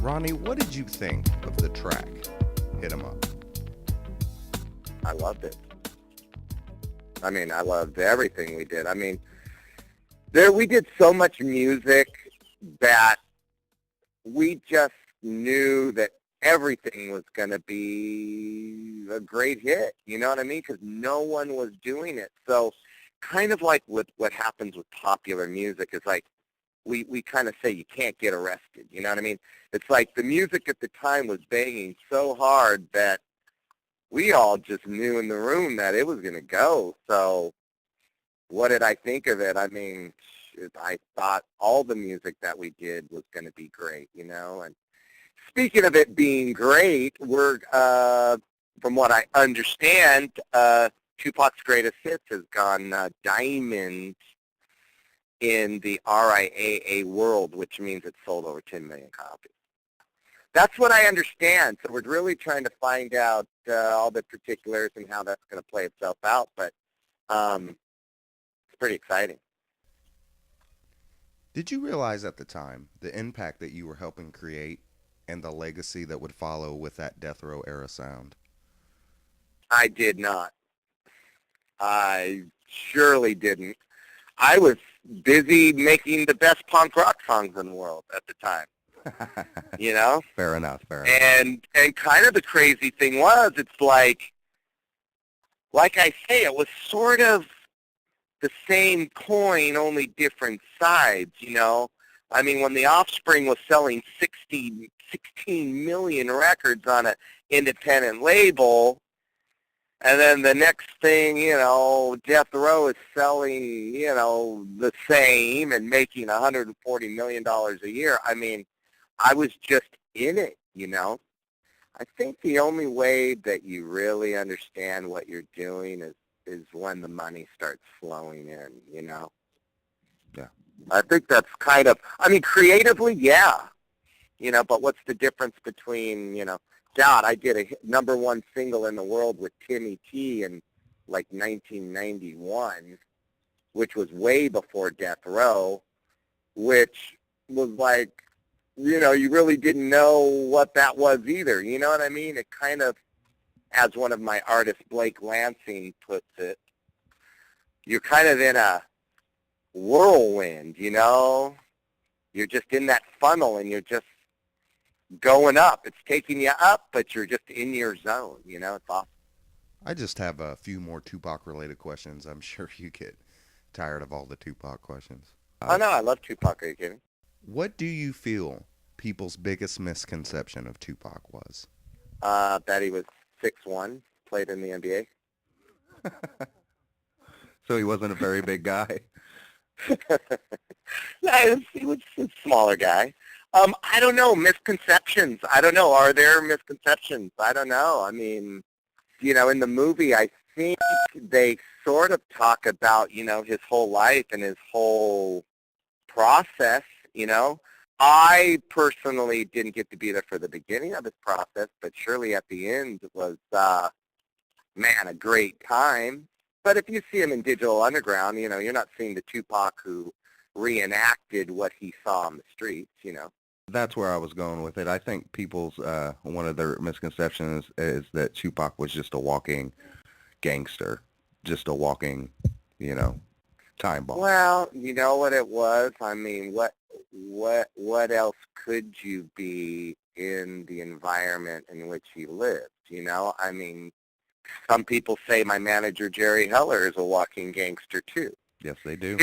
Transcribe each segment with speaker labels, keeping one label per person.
Speaker 1: Ronnie, what did you think of the track, Hit 'Em Up?
Speaker 2: I loved it. I mean, I loved everything we did. I mean, we did so much music that we just knew that everything was going to be a great hit. You know what I mean? Because no one was doing it. So kind of like what happens with popular music is like we kind of say you can't get arrested. You know what I mean? It's like the music at the time was banging so hard that we all just knew in the room that it was going to go. So what did I think of it? I mean, I thought all the music that we did was going to be great, you know. And speaking of it being great, we're, from what I understand, Tupac's Greatest Hits has gone diamond in the RIAA world, which means it's sold over 10 million copies. That's what I understand. So we're really trying to find out all the particulars and how that's going to play itself out. But it's pretty exciting.
Speaker 1: Did you realize at the time the impact that you were helping create and the legacy that would follow with that Death Row era sound?
Speaker 2: I did not. I surely didn't. I was busy making the best punk rock songs in the world at the time. You know?
Speaker 1: Fair enough.
Speaker 2: And kind of the crazy thing was, it's like I say, it was sort of the same coin, only different sides, you know? I mean, when The Offspring was selling 16 million records on an independent label, and then the next thing, you know, Death Row is selling, you know, the same and making $140 million a year. I mean, I was just in it, you know. I think the only way that you really understand what you're doing is when the money starts flowing in, you know.
Speaker 1: Yeah.
Speaker 2: I think that's kind of, I mean, creatively, yeah. You know, but what's the difference between, you know, God, I did a number one single in the world with Timmy T in like 1991, which was way before Death Row, which was like, you know, you really didn't know what that was either. You know what I mean? It kind of, as one of my artists, Blake Lansing, puts it, you're kind of in a whirlwind, you know? You're just in that funnel and you're just going up. It's taking you up, but you're just in your zone, you know? It's awesome.
Speaker 1: I just have a few more Tupac-related questions. I'm sure you get tired of all the Tupac questions.
Speaker 2: Oh, no, I love Tupac. Are you kidding?
Speaker 1: What do you feel people's biggest misconception of Tupac was?
Speaker 2: That he was 6'1", played in the NBA.
Speaker 1: So he wasn't a very big guy.
Speaker 2: No, he was a smaller guy. I don't know, misconceptions. I don't know. Are there misconceptions? I don't know. I mean, you know, in the movie, I think they sort of talk about, you know, his whole life and his whole process, you know. I personally didn't get to be there for the beginning of his process, but surely at the end was, man, a great time. But if you see him in Digital Underground, you know, you're not seeing the Tupac who reenacted what he saw on the streets, you know.
Speaker 3: That's where I was going with it. I think people's one of their misconceptions is that Tupac was just a walking gangster, just a walking, you know, time bomb.
Speaker 2: Well, you know what it was? I mean, what else could you be in the environment in which he lived, you know? I mean, some people say my manager Jerry Heller is a walking gangster too.
Speaker 3: Yes, they do.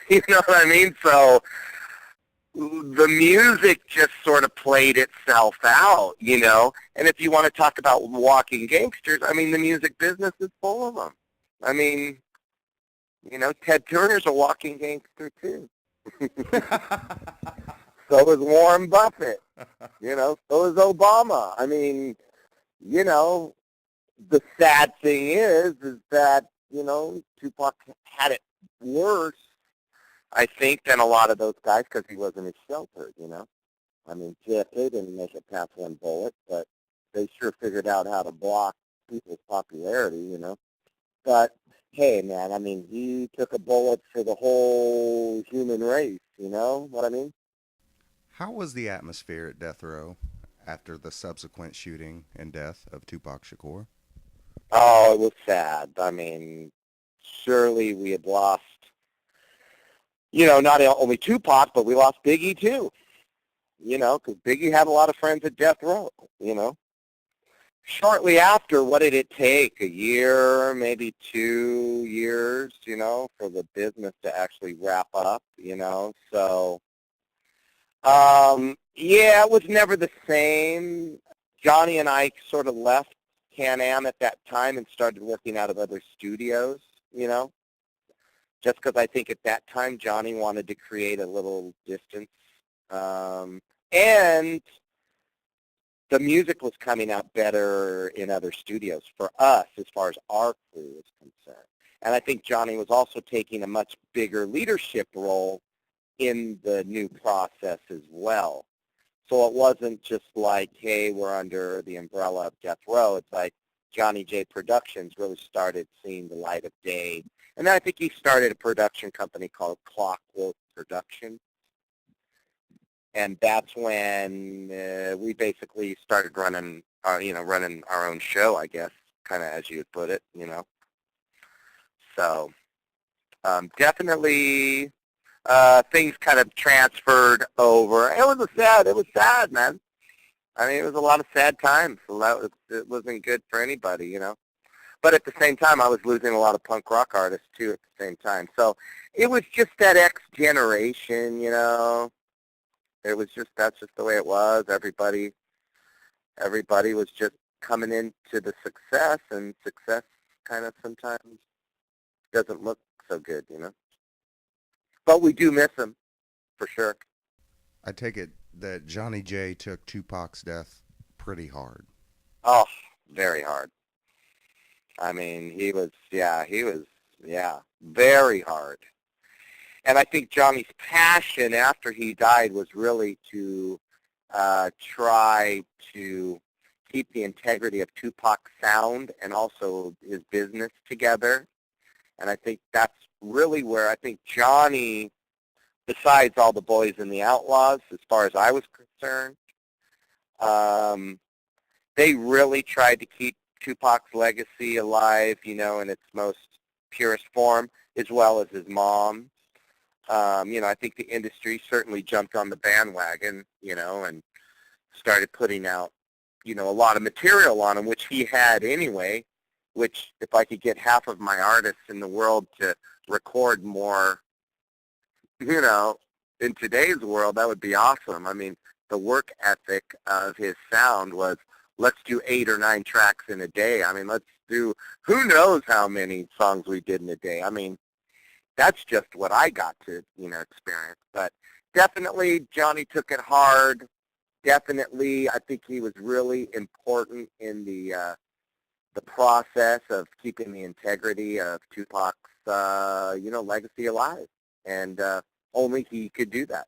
Speaker 2: You know what I mean? So the music just sort of played itself out, you know? And if you want to talk about walking gangsters, I mean, the music business is full of them. I mean, you know, Ted Turner's a walking gangster too. So is Warren Buffett. You know, so is Obama. I mean, you know, the sad thing is that, you know, Tupac had it worse, I think, than a lot of those guys because he wasn't as sheltered, you know. I mean, JFK didn't make it past one bullet, but they sure figured out how to block people's popularity, you know. But, hey, man, I mean, he took a bullet for the whole human race, you know what I mean?
Speaker 1: How was the atmosphere at death row after the subsequent shooting and death of Tupac Shakur?
Speaker 2: Oh, it was sad. I mean, surely we had lost, not only Tupac, but we lost Biggie too, because Biggie had a lot of friends at death row, Shortly after, what did it take? A year, maybe 2 years, for the business to actually wrap up, So, yeah, it was never the same. Johnny and I sort of left Can-Am at that time and started working out of other studios, just because I think at that time Johnny wanted to create a little distance. And the music was coming out better in other studios for us as far as our crew is concerned. And I think Johnny was also taking a much bigger leadership role in the new process as well. So it wasn't just like, hey, we're under the umbrella of Death Row. It's like Johnny J Productions really started seeing the light of day. And then I think he started a production company called Clockwork Production. And that's when we basically started running our own show, I guess, kind of as you would put it, So definitely things kind of transferred over. It was sad, man. I mean, it was a lot of sad times. It wasn't good for anybody, But at the same time, I was losing a lot of punk rock artists, too, at the same time. So it was just that X generation, That's just the way it was. Everybody was just coming into the success, and success kind of sometimes doesn't look so good, But we do miss him, for sure.
Speaker 1: I take it that Johnny J took Tupac's death pretty hard.
Speaker 2: Oh, very hard. I mean, he was very hard. And I think Johnny's passion after he died was really to try to keep the integrity of Tupac's sound and also his business together. And I think that's really where I think Johnny, besides all the Boys and the Outlaws, as far as I was concerned, they really tried to keep Tupac's legacy alive, in its most purest form, as well as his mom. I think the industry certainly jumped on the bandwagon, and started putting out, a lot of material on him, which he had anyway, which if I could get half of my artists in the world to record more, in today's world, that would be awesome. I mean, the work ethic of his sound was, let's do 8 or 9 tracks in a day. I mean, let's do, who knows how many songs we did in a day. I mean, that's just what I got to, experience. But definitely Johnny took it hard. Definitely, I think he was really important in the process of keeping the integrity of Tupac's, legacy alive. And only he could do that.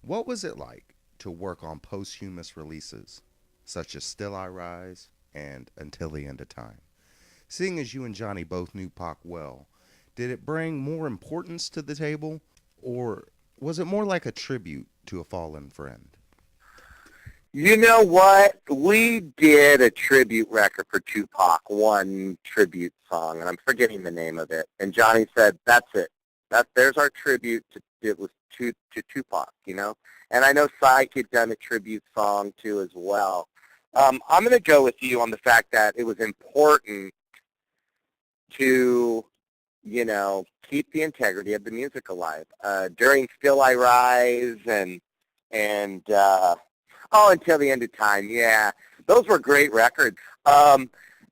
Speaker 1: What was it like to work on posthumous releases, such as Still I Rise and Until the End of Time? Seeing as you and Johnny both knew Pac well, did it bring more importance to the table, or was it more like a tribute to a fallen friend?
Speaker 2: You know what? We did a tribute record for Tupac, one tribute song, and I'm forgetting the name of it. And Johnny said, that's it. There's our tribute to Tupac, And I know Syke had done a tribute song, too, as well. I'm going to go with you on the fact that it was important to, keep the integrity of the music alive. During Still I Rise and Until the End of Time, yeah. Those were great records.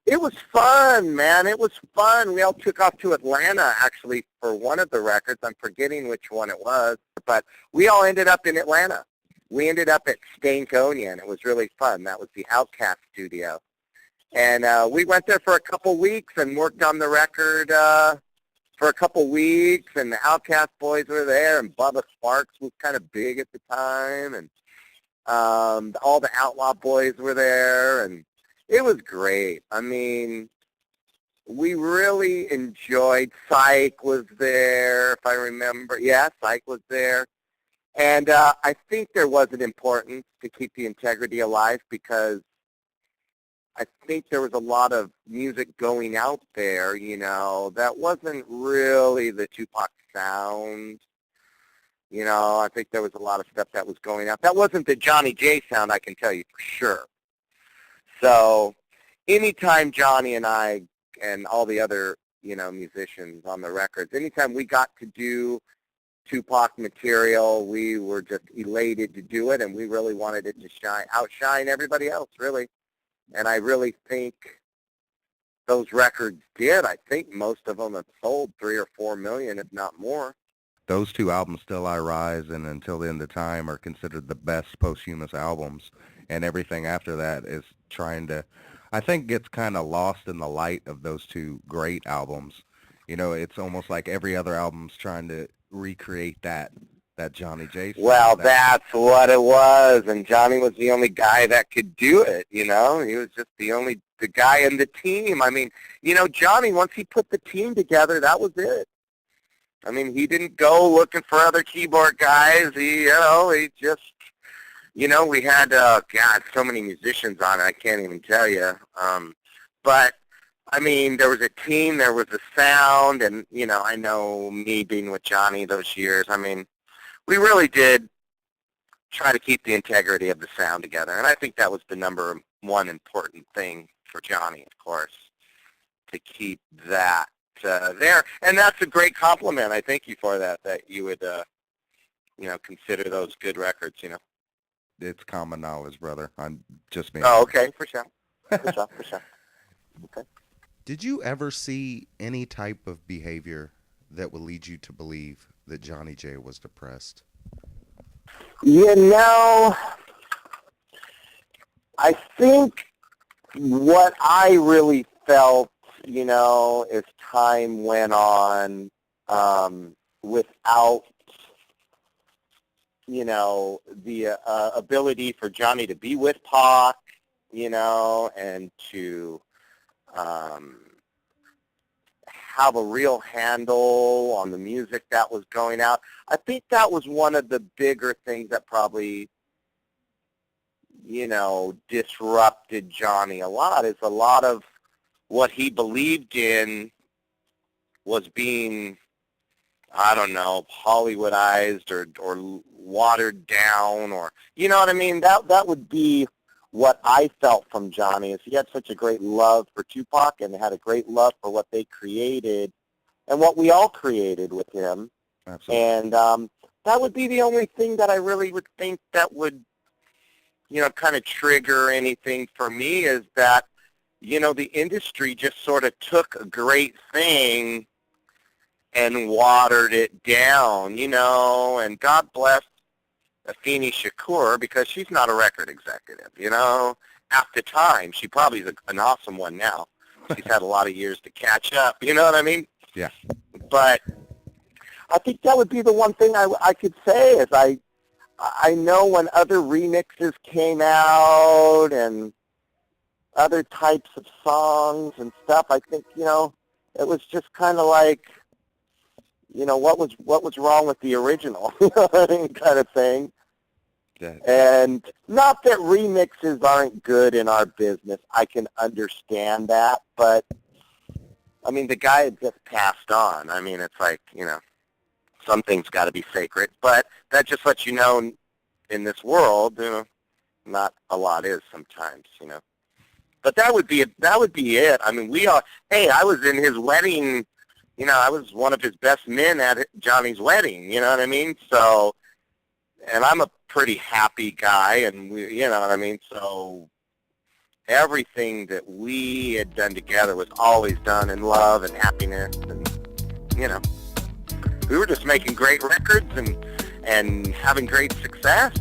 Speaker 2: It was fun, man. It was fun. We all took off to Atlanta, actually, for one of the records. I'm forgetting which one it was, but we all ended up in Atlanta. We ended up at Stankonia, and it was really fun. That was the Outcast studio. And we went there for a couple weeks and worked on the record for a couple weeks, and the Outcast boys were there, and Bubba Sparks was kind of big at the time, and all the Outlaw boys were there, and it was great. I mean, we really enjoyed. Syke was there, if I remember. Yeah, Syke was there. And I think there was an importance to keep the integrity alive because I think there was a lot of music going out there, that wasn't really the Tupac sound. I think there was a lot of stuff that was going out. That wasn't the Johnny J sound, I can tell you for sure. So anytime Johnny and I and all the other, musicians on the records, anytime we got to do Tupac material, we were just elated to do it, and we really wanted it to outshine everybody else, really. And I really think those records did. I think most of them have sold 3 or 4 million, if not more.
Speaker 3: Those two albums, Still I Rise and Until the End of Time, are considered the best posthumous albums, and everything after that is trying to, I think, gets kind of lost in the light of those two great albums. It's almost like every other album's trying to recreate that Johnny J sound.
Speaker 2: Well, that's what it was, and Johnny was the only guy that could do it, He was just the guy in the team. I mean, Johnny, once he put the team together, that was it. I mean, he didn't go looking for other keyboard guys. He just, we had, God, so many musicians on it, I can't even tell you. But, I mean, there was a team, there was a sound, and, I know me being with Johnny those years, I mean, we really did try to keep the integrity of the sound together. And I think that was the number one important thing for Johnny, of course, to keep that there. And that's a great compliment. I thank you for that you would, consider those good records,
Speaker 3: It's common knowledge, brother. I'm just being...
Speaker 2: Oh, okay, for sure. For sure. Okay.
Speaker 1: Did you ever see any type of behavior that would lead you to believe that Johnny J was depressed?
Speaker 2: I think what I really felt, as time went on, without, the ability for Johnny to be with Pac, and to have a real handle on the music that was going out. I think that was one of the bigger things that probably, disrupted Johnny a lot, is a lot of what he believed in was being, I don't know, Hollywoodized or watered down, or, you know what I mean? That would be what I felt from Johnny, is he had such a great love for Tupac and had a great love for what they created and what we all created with him.
Speaker 3: Absolutely.
Speaker 2: And that would be the only thing that I really would think that would, kind of trigger anything for me, is that, the industry just sort of took a great thing and watered it down, and God bless Afeni Shakur, because she's not a record executive, At the time, she probably is an awesome one now. She's had a lot of years to catch up, you know what I mean?
Speaker 3: Yeah.
Speaker 2: But I think that would be the one thing I could say, is I know when other remixes came out and other types of songs and stuff, I think, it was just kind of like, what was wrong with the original, kind of thing.
Speaker 3: Yeah.
Speaker 2: And not that remixes aren't good in our business. I can understand that, but, I mean, the guy had just passed on. I mean, it's like, some things got to be sacred, but that just lets you know in this world, not a lot is sometimes, But that would be it. I mean, I was in his wedding. I was one of his best men at Johnny's wedding, you know what I mean? So, and I'm a pretty happy guy, and you know what I mean? So everything that we had done together was always done in love and happiness, and, we were just making great records and having great success,